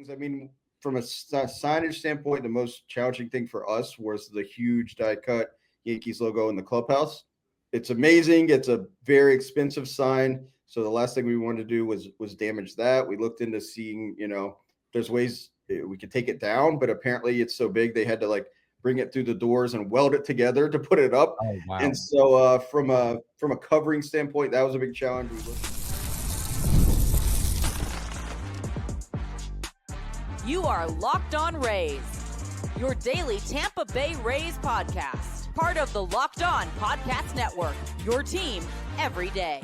things. I mean, from a signage standpoint, the most challenging thing for us was the huge die cut Yankees logo in the clubhouse. It's amazing. It's a very expensive sign. So the last thing we wanted to do was damage that. We looked into seeing, there's ways we could take it down, but apparently it's so big they had to like bring it through the doors and weld it together to put it up. Oh, wow. And so from a covering standpoint, that was a big challenge. You are Locked On Rays, your daily Tampa Bay Rays podcast. Part of the Locked On Podcast Network, your team every day.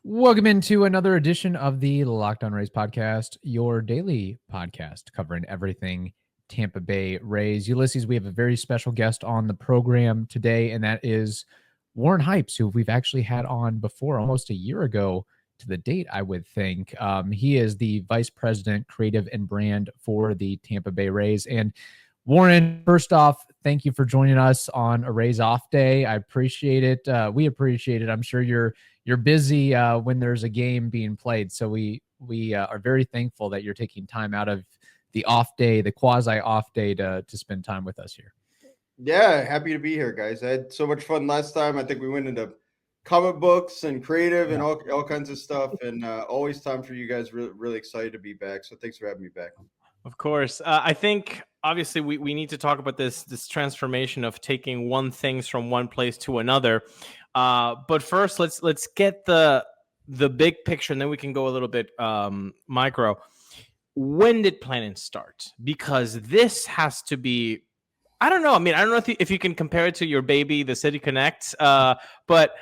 Welcome into another edition of the Locked On Rays podcast, your daily podcast covering everything Tampa Bay Rays. Ulises, we have a very special guest on the program today, and that is Warren Hypes, who we've actually had on before, almost a year ago to the date, I would think. He is the Vice President, Creative and Brand for the Tampa Bay Rays. And Warren, first off, thank you for joining us on a Rays off day. I appreciate it. We appreciate it. I'm sure you're busy when there's a game being played. So we are very thankful that you're taking time out of the off day, the quasi off day to spend time with us here. Yeah, happy to be here, guys. I had so much fun last time. I think we went into comic books and creative and all kinds of stuff, and always time for you guys. Really excited to be back. So thanks for having me back. Of course. I think obviously we need to talk about this transformation of taking one things from one place to another. But first, let's get the big picture, and then we can go a little bit micro. When did planning start? Because this has to be, I don't know. I mean, I don't know if you can compare it to your baby, the City Connect, but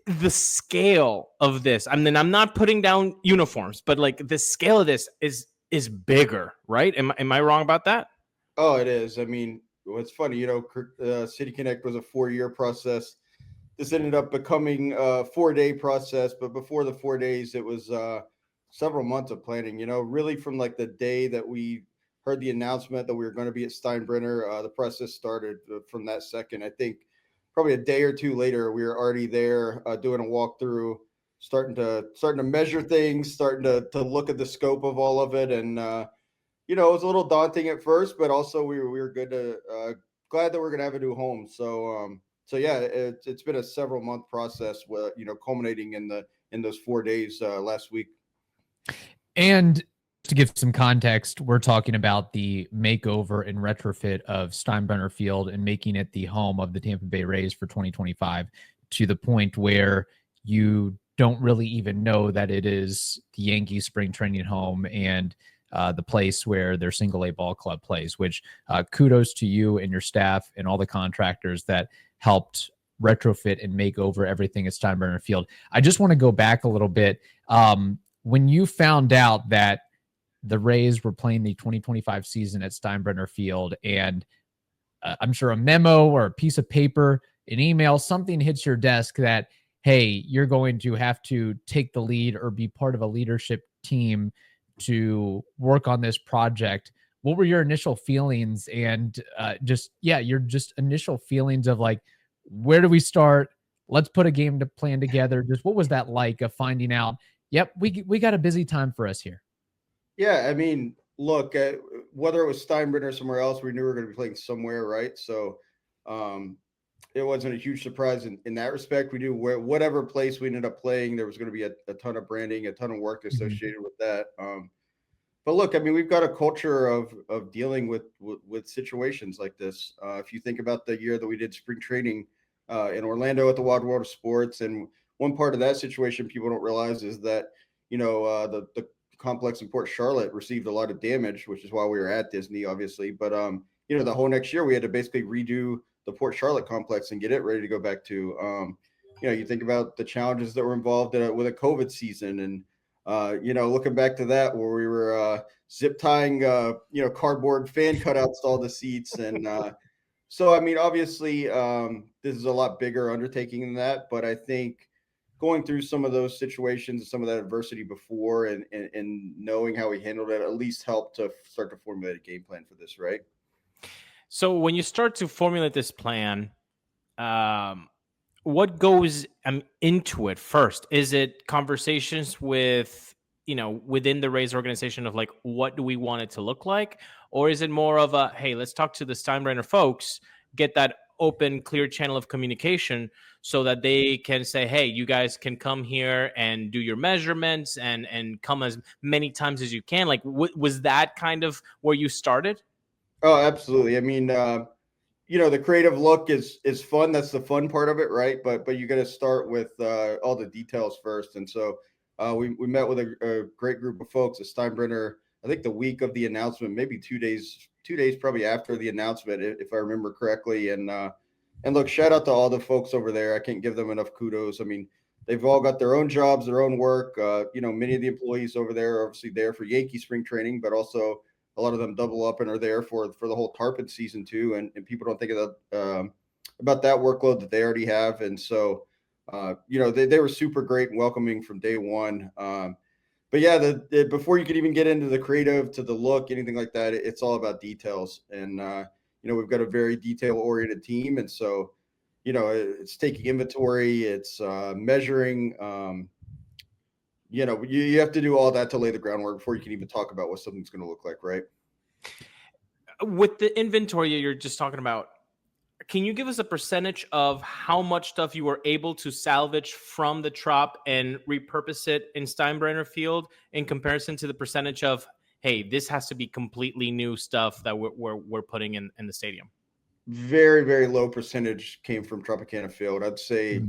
the scale of this, I mean, I'm not putting down uniforms, but like the scale of this is bigger, right? Am I wrong about that? Oh, it is. I mean, what's funny, City Connect was a 4-year process. This ended up becoming a 4-day process, but before the 4 days, it was several months of planning, really from like the day that we heard the announcement that we were going to be at Steinbrenner, the process started from that second. I think probably a day or two later, we were already there doing a walkthrough, starting to measure things, starting to look at the scope of all of it. And, it was a little daunting at first, but also we were glad that we're going to have a new home. So yeah, it's been a several month process with, culminating in those 4 days last week. And to give some context, we're talking about the makeover and retrofit of Steinbrenner Field and making it the home of the Tampa Bay Rays for 2025 to the point where you don't really even know that it is the Yankees spring training home and the place where their single A ball club plays, which kudos to you and your staff and all the contractors that helped retrofit and make over everything at Steinbrenner Field. I just want to go back a little bit. When you found out that the Rays were playing the 2025 season at Steinbrenner Field, and I'm sure a memo or a piece of paper, an email, something hits your desk that, hey, you're going to have to take the lead or be part of a leadership team to work on this project. What were your initial feelings and your initial feelings of like, where do we start? Let's put a game to plan together. Just what was that like of finding out, yep, we got a busy time for us here? Yeah, I mean, look, whether it was Steinbrenner or somewhere else, we knew we were going to be playing somewhere, right? So it wasn't a huge surprise in that respect. We knew whatever place we ended up playing, there was going to be a ton of branding, a ton of work associated with that. But look, I mean, we've got a culture of dealing with situations like this. If you think about the year that we did spring training in Orlando at the Wild World of Sports, and one part of that situation people don't realize is that, the complex in Port Charlotte received a lot of damage, which is why we were at Disney, obviously. But, the whole next year we had to basically redo the Port Charlotte complex and get it ready to go back to, you think about the challenges that were involved with a COVID season. And, looking back to that where we were zip tying, cardboard fan cutouts to all the seats. And so, I mean, obviously this is a lot bigger undertaking than that. But I think going through some of those situations and some of that adversity before and knowing how we handled it at least helped to start to formulate a game plan for this, right? So when you start to formulate this plan, what goes into it first? Is it conversations with within the Rays organization of like, what do we want it to look like? Or is it more of a, hey, let's talk to the Steinbrenner folks, get that open, clear channel of communication so that they can say, hey, you guys can come here and do your measurements and come as many times as you can. Like, was that kind of where you started? Oh, absolutely. I mean, the creative look is fun. That's the fun part of it, right? But you got to start with all the details first. And so we met with a great group of folks at Steinbrenner, I think the week of the announcement, maybe 2 days probably after the announcement, if I remember correctly. And look, shout out to all the folks over there. I can't give them enough kudos. I mean, they've all got their own jobs, their own work. Many of the employees over there are obviously there for Yankee spring training, but also a lot of them double up and are there for the whole tarpon season too. And people don't think of about that workload that they already have. And so, they were super great and welcoming from day one. But yeah, before you could even get into the creative to the look, anything like that, it's all about details. And, we've got a very detail oriented team. And so, it's taking inventory, it's measuring, you have to do all that to lay the groundwork before you can even talk about what something's going to look like, right? With the inventory you're just talking about, can you give us a percentage of how much stuff you were able to salvage from the Trop and repurpose it in Steinbrenner Field in comparison to the percentage of, hey, this has to be completely new stuff that we're putting in the stadium? Very, very low percentage came from Tropicana Field. I'd say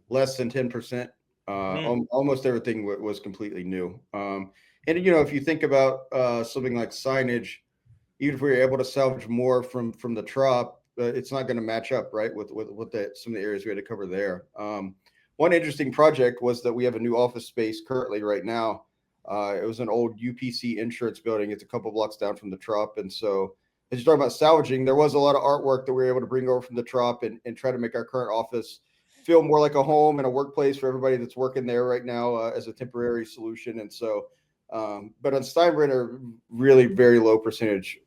less than 10%. Almost everything was completely new. And if you think about something like Signage, even if we were able to salvage more from the Trop, it's not going to match up, right, with some of the areas we had to cover there. One interesting project was that we have a new office space currently right now. It was an old UPC insurance building. It's a couple blocks down from the Trop. And so as you're talking about salvaging, there was a lot of artwork that we were able to bring over from the Trop and try to make our current office feel more like a home and a workplace for everybody that's working there right now as a temporary solution. And so, but on Steinbrenner, really very low percentage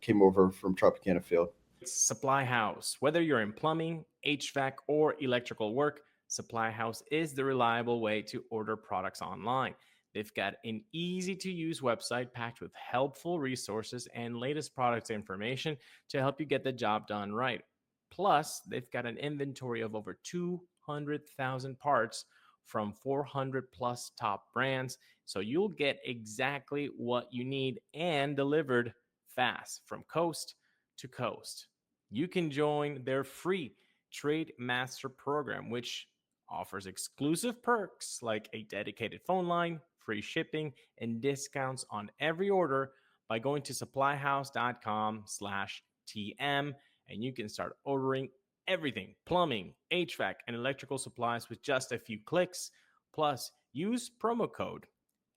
came over from Tropicana Field. Supply House. Whether you're in plumbing, HVAC, or electrical work, Supply House is the reliable way to order products online. They've got an easy-to-use website packed with helpful resources and latest products information to help you get the job done right. Plus, they've got an inventory of over 200,000 parts from 400 plus top brands, so you'll get exactly what you need and delivered fast from coast to coast. You can join their free Trade Master program, which offers exclusive perks like a dedicated phone line, free shipping, and discounts on every order by going to supplyhouse.com/TM, and you can start ordering everything, plumbing, HVAC, and electrical supplies with just a few clicks. Plus, use promo code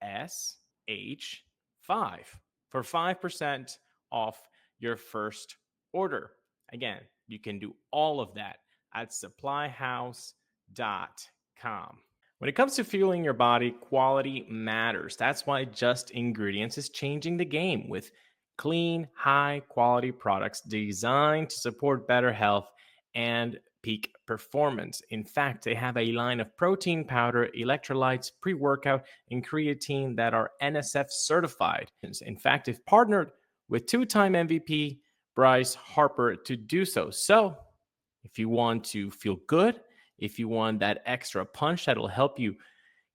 SH5 for 5% off your first order. Again, you can do all of that at supplyhouse.com. When it comes to fueling your body, quality matters. That's why Just Ingredients is changing the game with clean, high-quality products designed to support better health and peak performance. In fact, they have a line of protein powder, electrolytes, pre-workout, and creatine that are NSF certified. In fact, they've partnered with two-time MVP Bryce Harper to do so. So if you want to feel good, if you want that extra punch that'll help you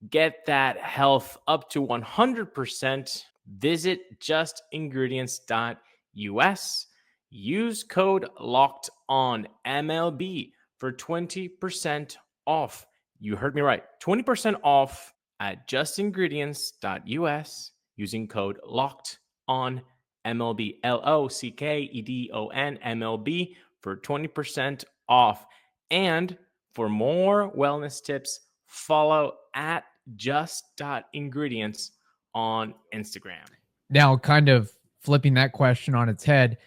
get that health up to 100%, visit justingredients.us. Use code LOCKEDONMLB for 20% off. You heard me right. 20% off at justingredients.us using code LOCKEDONMLB, LOCKEDON for 20% off. And for more wellness tips, follow at just.ingredients on Instagram. Now, kind of flipping that question on its head,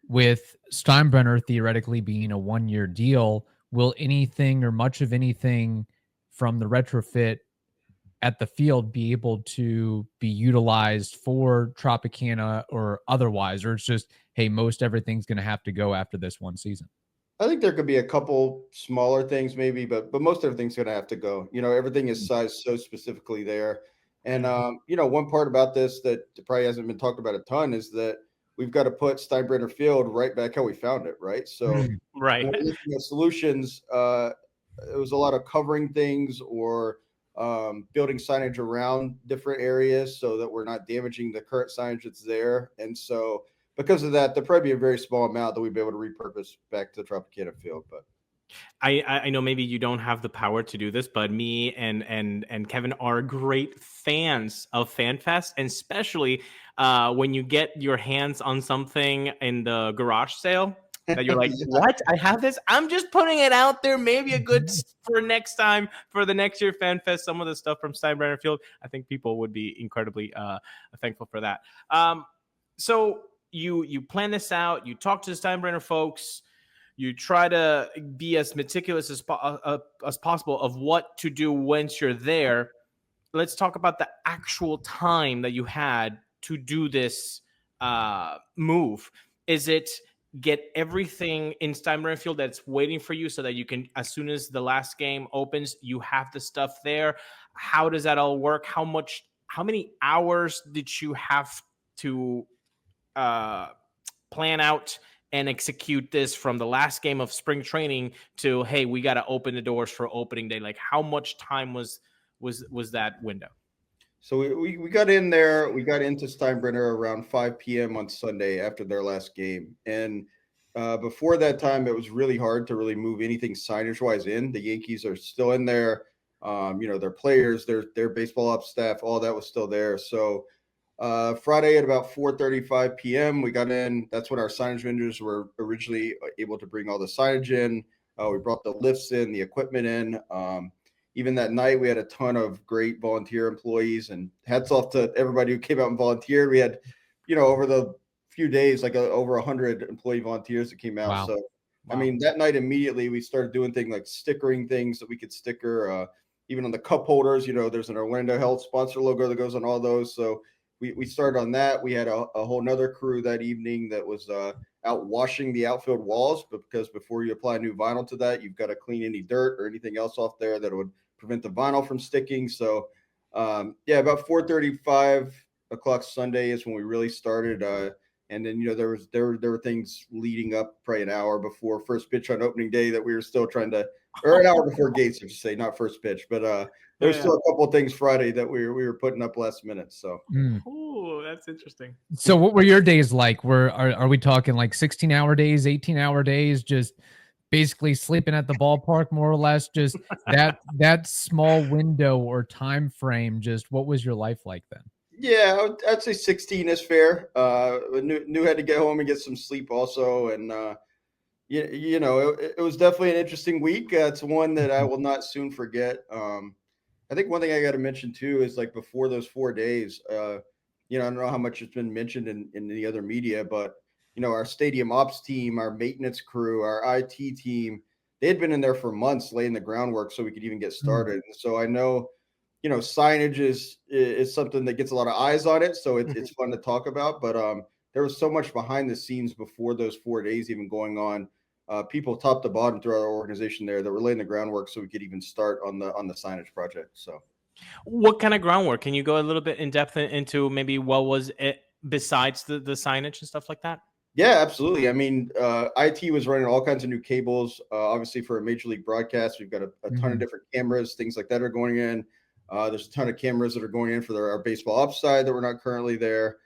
with Steinbrenner theoretically being a one-year deal, will anything or much of anything from the retrofit at the field be able to be utilized for Tropicana or otherwise? Or it's just, hey, most everything's going to have to go after this one season? I think there could be a couple smaller things maybe, but most everything's going to have to go. Everything is sized so specifically there. And one part about this that probably hasn't been talked about a ton is that we've got to put Steinbrenner Field right back how we found it, right? So Right. when we're looking at solutions, it was a lot of covering things or building signage around different areas so that we're not damaging the current signage that's there. And so because of that, there'll probably be a very small amount that we'd be able to repurpose back to Tropicana Field. But I know maybe you don't have the power to do this, but me and Kevin are great fans of FanFest, and especially when you get your hands on something in the garage sale that you're like, what? I have this? I'm just putting it out there. Maybe a good for next time, for the next year FanFest, some of the stuff from Steinbrenner Field. I think people would be incredibly thankful for that. So you plan this out, you talk to the Steinbrenner folks, you try to be as meticulous as possible of what to do once you're there. Let's talk about the actual time that you had to do this move. Is it get everything in Steinbrenner Field that's waiting for you so that you can, as soon as the last game opens, you have the stuff there? How does that all work? How many hours did you have to plan out and execute this from the last game of spring training to, hey, we got to open the doors for opening day? Like, how much time was that window? So we got in there. We got into Steinbrenner around 5 p.m. on Sunday after their last game. And before that time, it was really hard to really move anything signage-wise in. The Yankees are still in there. Their players, their baseball ops staff, all that was still there. So Friday at about 4:35 p.m., we got in. That's when our signage vendors were originally able to bring all the signage in. We brought the lifts in, the equipment in. Even that night, we had a ton of great volunteer employees, and hats off to everybody who came out and volunteered. We had, over the few days, like over 100 employee volunteers that came out. Wow. So, Wow. I mean, that night immediately we started doing things like stickering things that we could sticker, even on the cup holders. There's an Orlando Health sponsor logo that goes on all those. So we started on that. We had a whole nother crew that evening that was out washing the outfield walls, but because before you apply new vinyl to that, you've got to clean any dirt or anything else off there that would prevent the vinyl from sticking. So about 4:35 o'clock Sunday is when we really started. And then, there were things leading up probably an hour before first pitch on opening day that we were still trying to, or an hour before gates, I should say, not first pitch, but there's still a couple of things Friday that we were putting up last minute. So, Oh, that's interesting. So what were your days like? Are we talking like 16-hour days, 18-hour days, just basically sleeping at the ballpark more or less? Just that small window or time frame, just what was your life like then? Yeah, I'd say 16 is fair. Knew had to get home and get some sleep also. And, it was definitely an interesting week. It's one that I will not soon forget. I think one thing I got to mention too is like before those 4 days, I don't know how much it's been mentioned in the other media, but our stadium ops team, our maintenance crew, our IT team, they had been in there for months laying the groundwork so we could even get started. And so I know, signage is something that gets a lot of eyes on it. So it's fun to talk about, but there was so much behind the scenes before those 4 days even going on. People top to bottom through our organization there that were laying the groundwork so we could even start on the signage project. So what kind of groundwork? Can you go a little bit in depth into maybe what was it besides the signage and stuff like that? Yeah, absolutely. I mean, IT was running all kinds of new cables. Obviously, for a major league broadcast, we've got a ton of different cameras, things like that are going in. There's a ton of cameras that are going in for our baseball upside that we're not currently there.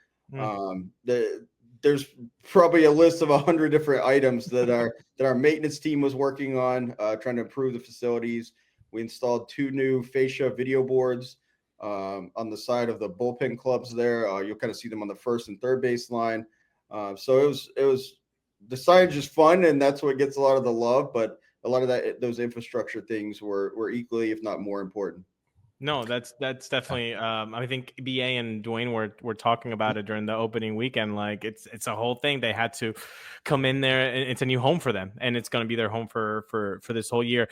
There's probably a list of 100 different items that our maintenance team was working on, trying to improve the facilities. We installed 2 new fascia video boards on the side of the bullpen clubs there. You'll kind of see them on the first and third baseline. So it was the signage is fun, and that's what gets a lot of the love. But a lot of those infrastructure things were equally, if not more, important. No, that's definitely. I think BA and Dwayne were talking about it during the opening weekend. Like it's a whole thing. They had to come in there, and it's a new home for them, and it's going to be their home for this whole year.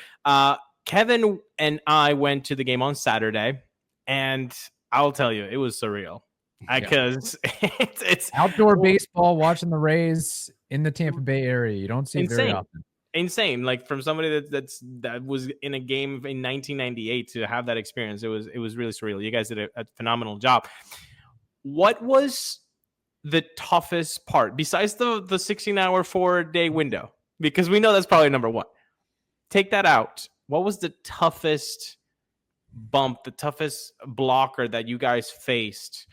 Kevin and I went to the game on Saturday, and I'll tell you, it was surreal. Because it's outdoor baseball, watching the Rays in the Tampa Bay area. You don't see it very often. insane. Like from somebody that was in a game in 1998 to have that experience, it was really surreal. You guys did a phenomenal job. What was the toughest part besides the 16-hour 4-day window? Because we know that's probably number one. Take that out. What was the toughest bump, the toughest blocker that you guys faced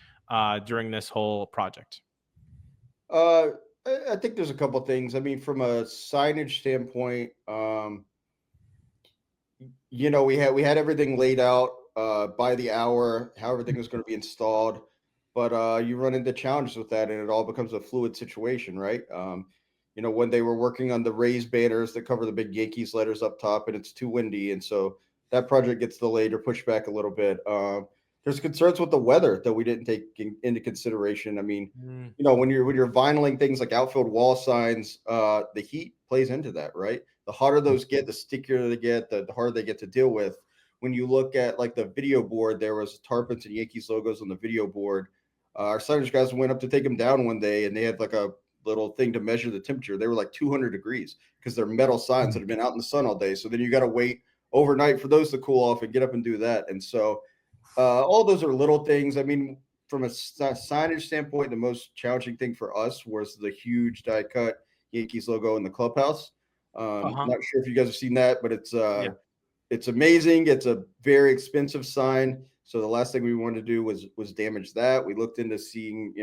during this whole project? I think there's a couple things. I mean, from a signage standpoint, we had everything laid out by the hour, how everything was going to be installed, but you run into challenges with that, and it all becomes a fluid situation, right? When they were working on the Rays banners that cover the big Yankees letters up top, and it's too windy, and so that project gets delayed or pushed back a little bit. There's concerns with the weather that we didn't take into consideration. I mean, when you're vinyling things like outfield wall signs, the heat plays into that, right? The hotter those get, the stickier they get, the harder they get to deal with. When you look at like the video board, there was Tarpons and Yankees logos on the video board. Our signage guys went up to take them down one day, and they had like a little thing to measure the temperature. They were like 200 degrees because they're metal signs that have been out in the sun all day. So then you got to wait overnight for those to cool off and get up and do that. And so all those are little things. I mean, from a signage standpoint, the most challenging thing for us was the huge die cut Yankees logo in the clubhouse. Not sure if you guys have seen that, but it's amazing. It's a very expensive sign. So the last thing we wanted to do was damage that. We looked into seeing,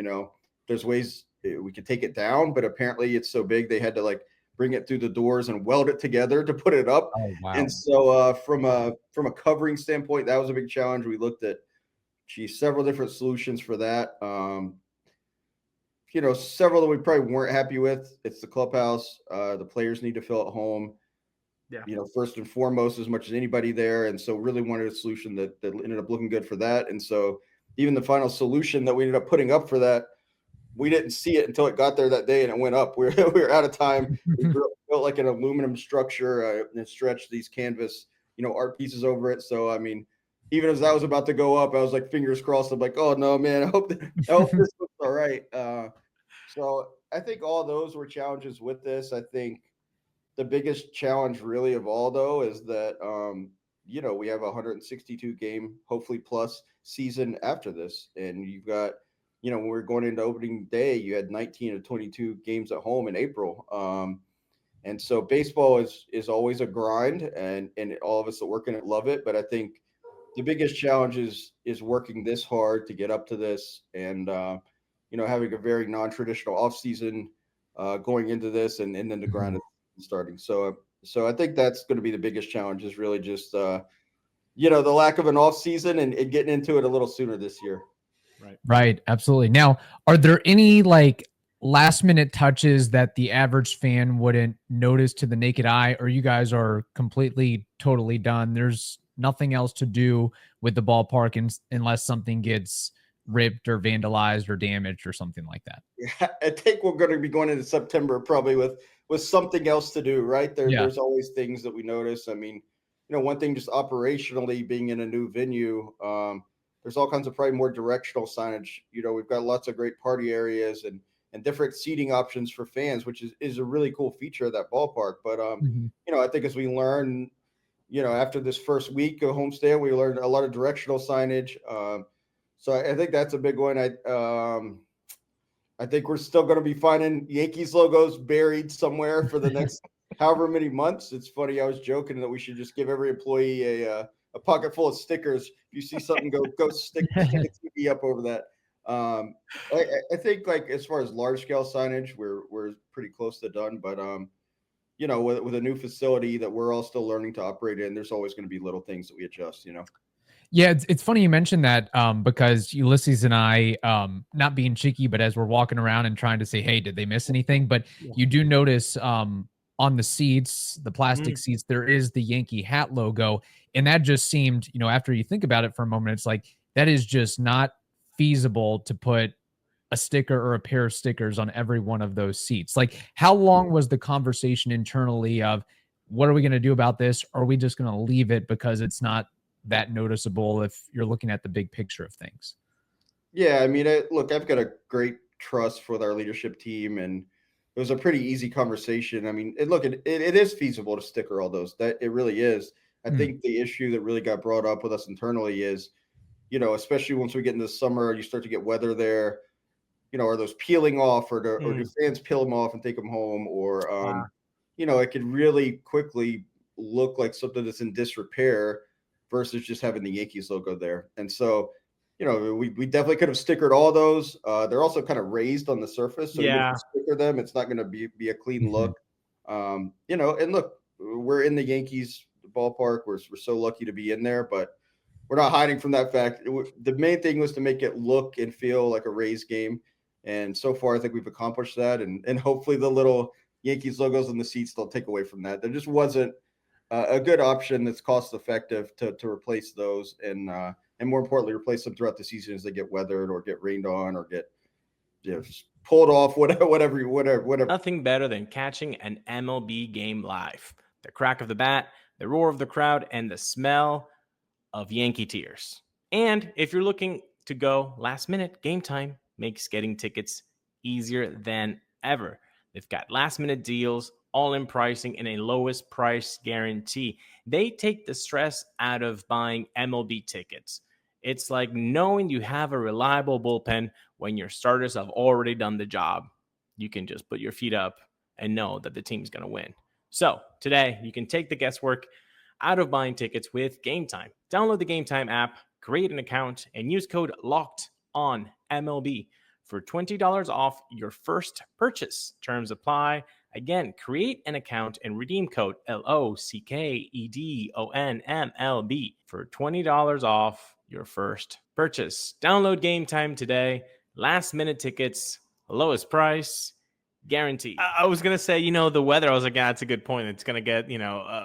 there's ways we could take it down, but apparently it's so big they had to like bring it through the doors and weld it together to put it up. Oh, wow. And so from a covering standpoint, that was a big challenge. We looked at several different solutions for that. Several that we probably weren't happy with. It's the clubhouse. The players need to feel at home. Yeah. First and foremost, as much as anybody there. And so really wanted a solution that ended up looking good for that. And so even the final solution that we ended up putting up for that, we didn't see it until it got there that day and it went up. We were out of time. We built like an aluminum structure and stretched these canvas, art pieces over it. So, I mean, even as that was about to go up, I was like, fingers crossed. I'm like, oh no, man, I hope this looks all right. So I think all those were challenges with this. I think the biggest challenge really of all though, is that, we have a 162 game, hopefully plus season after this. And you've got, when we're going into opening day, you had 19 or 22 games at home in April. And so baseball is always a grind, and all of us that work in it love it. But I think the biggest challenge is working this hard to get up to this, and having a very non-traditional off season going into this, and then the grind starting. So I think that's going to be the biggest challenge, is really just the lack of an off season and getting into it a little sooner this year. Right. Absolutely. Now, are there any like last minute touches that the average fan wouldn't notice to the naked eye, or you guys are completely, totally done? There's nothing else to do with the ballpark unless something gets ripped or vandalized or damaged or something like that. Yeah, I think we're going to be going into September probably with something else to do, right? There's always things that we notice. I mean, one thing just operationally being in a new venue, there's all kinds of probably more directional signage. We've got lots of great party areas and different seating options for fans, which is a really cool feature of that ballpark. But, I think as we learn, after this first week of homestand, we learned a lot of directional signage. So I think that's a big one. I think we're still going to be finding Yankees logos buried somewhere for the next however many months. It's funny. I was joking that we should just give every employee a pocket full of stickers. If you see something, go stick a TV up over that. I think like as far as large scale signage, we're pretty close to done. But with a new facility that we're all still learning to operate in, there's always going to be little things that we adjust. Yeah, it's funny you mentioned that because Ulises and I, not being cheeky, but as we're walking around and trying to say, hey, did they miss anything? But you do notice on the seats, the plastic seats, there is the Yankee hat logo. And that just seemed, after you think about it for a moment, it's like, that is just not feasible to put a sticker or a pair of stickers on every one of those seats. Like, how long was the conversation internally of what are we going to do about this? Or are we just going to leave it because it's not that noticeable if you're looking at the big picture of things? Yeah. I mean, look, I've got a great trust with our leadership team, and it was a pretty easy conversation. I mean, it is feasible to sticker all those. That it really is. I think the issue that really got brought up with us internally is, especially once we get into the summer, you start to get weather there. Are those peeling off, or do fans peel them off and take them home, or it could really quickly look like something that's in disrepair versus just having the Yankees logo there. And so, we definitely could have stickered all those. They're also kind of raised on the surface, so even if you sticker them, it's not going to be a clean look. And look, we're in the Yankees ballpark. We're so lucky to be in there, but we're not hiding from that fact. The main thing was to make it look and feel like a Rays game. And so far, I think we've accomplished that. And hopefully the little Yankees logos on the seats don't take away from that. There just wasn't a good option that's cost effective to replace those. And more importantly, replace them throughout the season as they get weathered or get rained on or get pulled off, whatever. Nothing better than catching an MLB game live. The crack of the bat, the roar of the crowd, and the smell of Yankee tears. And if you're looking to go last minute, Game Time makes getting tickets easier than ever. They've got last minute deals, all-in pricing, and a lowest price guarantee. They take the stress out of buying MLB tickets. It's like knowing you have a reliable bullpen when your starters have already done the job. You can just put your feet up and know that the team's going to win. So today, you can take the guesswork out of buying tickets with Game Time. Download the Game Time app, create an account, and use code LOCKEDONMLB for $20 off your first purchase. Terms apply. Again, create an account and redeem code LOCKEDONMLB for $20 off your first purchase. Download Game Time today. Last minute tickets, lowest price, guaranteed. I was going to say, the weather, I was like, yeah, that's a good point. It's going to get,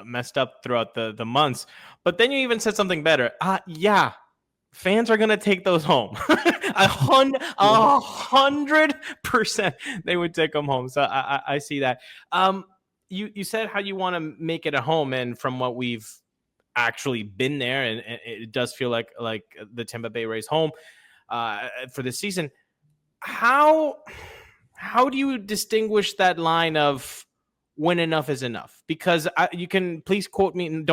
messed up throughout the months. But then you even said something better. Yeah, fans are going to take those home. 100% they would take them home. So I see that. You said how you want to make it a home. And from what we've actually been there, and it does feel like the Tampa Bay Rays home for this season. How do you distinguish that line of when enough is enough? Because you can please quote me and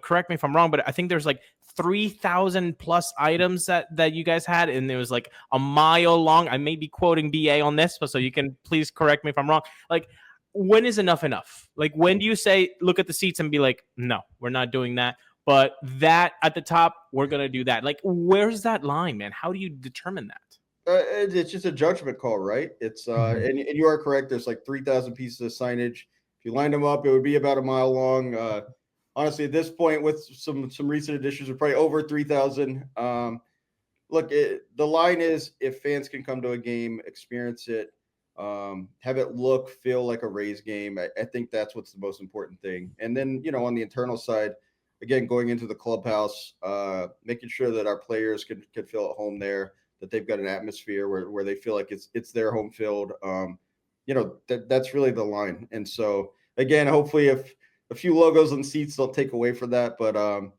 correct me if I'm wrong, but I think there's like 3,000 plus items that you guys had, and there was like a mile long. I may be quoting BA on this, but so you can please correct me if I'm wrong. Like, when is enough enough? Like, when do you say, look at the seats and be like, no, we're not doing that, but that at the top, we're going to do that? Like, where's that line, man? How do you determine that? It's just a judgment call, right? It's and you are correct. There's like 3,000 pieces of signage. If you lined them up, it would be about a mile long. Honestly, at this point, with some recent additions, we're probably over 3,000. Look, the line is, if fans can come to a game, experience it, have it look, feel like a Rays game. I think that's what's the most important thing. And then, on the internal side, again, going into the clubhouse, making sure that our players can feel at home there, that they've got an atmosphere where they feel like it's their home field. That's really the line. And so, again, hopefully if a few logos on seats don't take away from that. But, I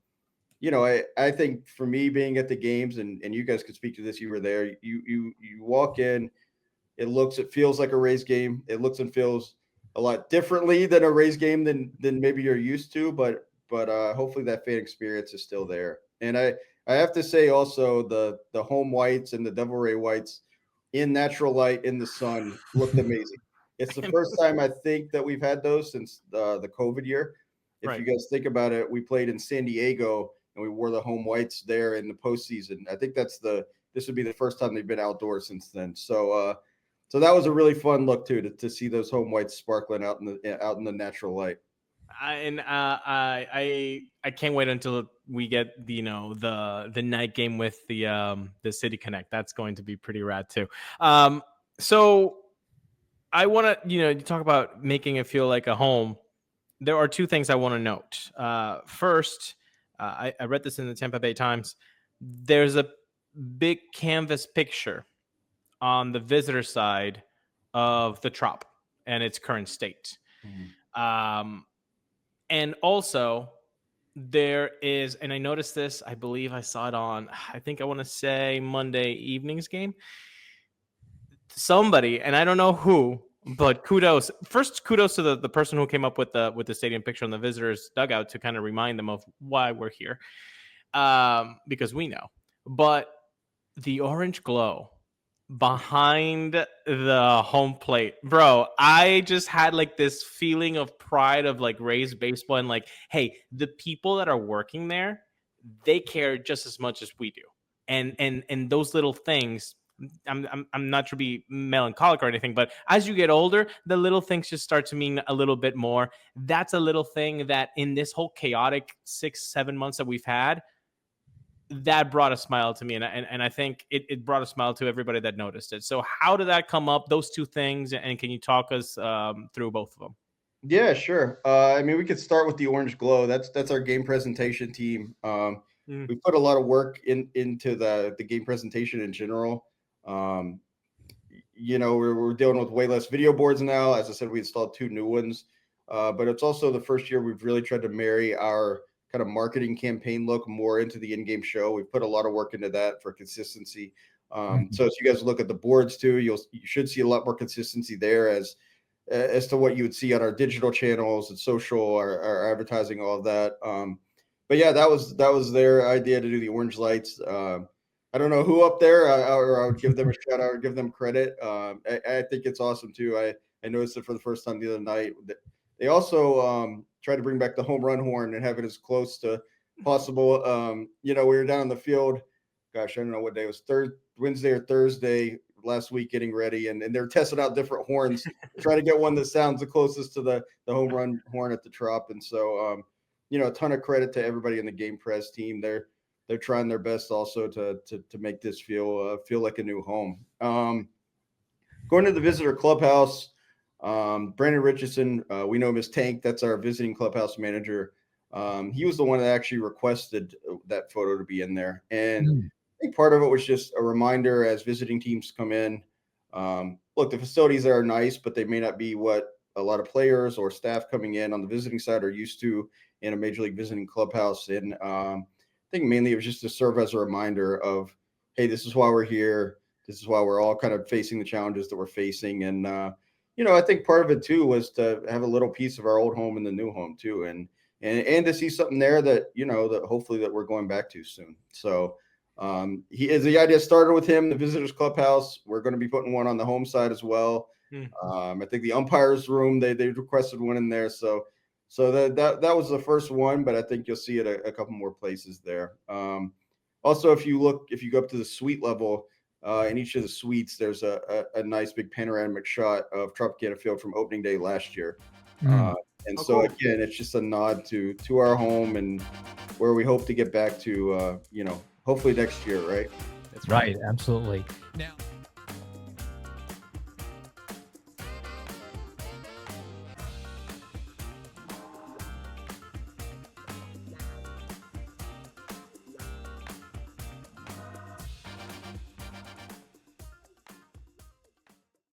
think for me, being at the games, and you guys could speak to this, you were there, you walk in, it feels like a Rays game. It looks and feels a lot differently than a Rays game than maybe you're used to, but hopefully that fan experience is still there. And I have to say also the home whites and the Devil Ray whites in natural light in the sun looked amazing. It's the first time I think that we've had those since the COVID year. If you guys think about it, we played in San Diego and we wore the home whites there in the postseason. I think this would be the first time they've been outdoors since then. So that was a really fun look too, to see those home whites sparkling out in the natural light. I can't wait until we get the night game with the City Connect. That's going to be pretty rad too. So I want to you talk about making it feel like a home. There are two things I want to note. First, I read this in the Tampa Bay Times. There's a big canvas picture on the visitor side of the Trop and its current state. Mm-hmm. And also there is, and I noticed this, I believe I saw it on, I want to say Monday evening's game. Somebody, and I don't know who, But kudos to the person who came up with the stadium picture on the visitors dugout to kind of remind them of why we're here, because we know. But the orange glow behind the home plate, bro, I just had like this feeling of pride of like Rays baseball, and like, hey, the people that are working there, they care just as much as we do, and those little things. I'm not to be melancholic or anything, but as you get older, the little things just start to mean a little bit more. That's a little thing that in this whole chaotic 6-7 months that we've had, that brought a smile to me, and I think it brought a smile to everybody that noticed it. So how did that come up, those two things, and can you talk us through both of them? Yeah, sure. I mean, we could start with the orange glow. That's our game presentation team. We put a lot of work into the game presentation in general. We're dealing with way less video boards now. As I said, we installed 2 new ones, but it's also the first year we've really tried to marry our kind of marketing campaign look more into the in-game show. We've put a lot of work into that for consistency. So as you guys look at the boards too, you should see a lot more consistency there as to what you would see on our digital channels and social, our advertising, all of that. But yeah, that was their idea to do the orange lights. I don't know who up there, I would give them a shout out or give them credit. I think it's awesome too. I noticed it for the first time the other night. They also tried to bring back the home run horn and have it as close to possible. We were down in the field. Gosh, I don't know what day it was, Wednesday or Thursday last week, getting ready, and they're testing out different horns to try to get one that sounds the closest to the home run horn at the Trop. And so, a ton of credit to everybody in the game press team. They're trying their best also to make this feel like a new home. Going to the visitor clubhouse, Brandon Richardson, we know him as Tank. That's our visiting clubhouse manager. He was the one that actually requested that photo to be in there. And I think part of it was just a reminder as visiting teams come in. Look, the facilities are nice, but they may not be what a lot of players or staff coming in on the visiting side are used to in a major league visiting clubhouse. And I think mainly it was just to serve as a reminder of, hey, this is why we're here. This is why we're all kind of facing the challenges that we're facing. And, I think part of it too was to have a little piece of our old home in the new home too. And to see something there that, that hopefully that we're going back to soon. So the idea started with him, the visitors clubhouse. We're going to be putting one on the home side as well. I think the umpires room, they requested one in there. So that was the first one, but I think you'll see it a couple more places there. Also, if you go up to the suite level, in each of the suites, there's a nice big panoramic shot of Tropicana Field from opening day last year. So again, it's just a nod to our home and where we hope to get back to, hopefully next year, right? That's right. Absolutely. Now.